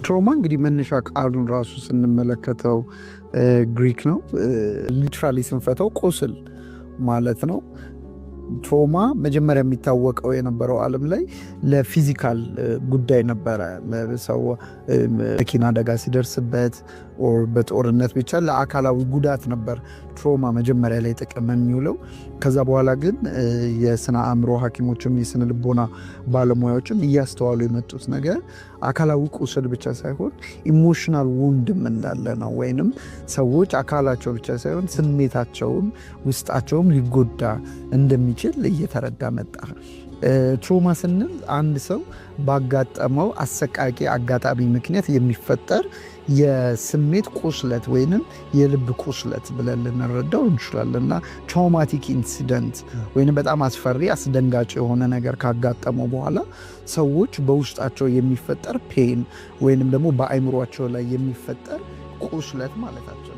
ትሮማ እንግዲህ መነሻ ቃሉን ራሱ ስንመለከተው ግሪክ ነው። ሊትራሊ ስንፈተው ቁስል ማለት ነው። ትሮማ መጀመሪያ የሚታወቀው የነበረው ዓለም ላይ ለፊዚካል ጉዳይ ነበረ። ሰው መኪና አደጋ ሲደርስበት ኦር በጦርነት ብቻ ለአካላዊ ጉዳት ነበር ትሮማ መጀመሪያ ላይ ጥቅም የሚውለው። ከዛ በኋላ ግን የስነ አእምሮ ሐኪሞችም የስነ ልቦና ባለሙያዎችም እያስተዋሉ የመጡት ነገር አካላዊ ቁስል ብቻ ሳይሆን ኢሞሽናል ውንድም እንዳለ ነው። ወይንም ሰዎች አካላቸው ብቻ ሳይሆን ስሜታቸውም ውስጣቸውም ሊጎዳ እንደሚችል እየተረዳ መጣ። ትሮማ ስንል አንድ ሰው ባጋጠመው አሰቃቂ አጋጣሚ ምክንያት የሚፈጠር የስሜት ቁስለት ወይንም የልብ ቁስለት ብለን ልንረዳው እንችላለን። እና ትራውማቲክ ኢንሲደንት ወይንም በጣም አስፈሪ አስደንጋጭ የሆነ ነገር ካጋጠመው በኋላ ሰዎች በውስጣቸው የሚፈጠር ፔን ወይንም ደግሞ በአእምሯቸው ላይ የሚፈጠር ቁስለት ማለታቸው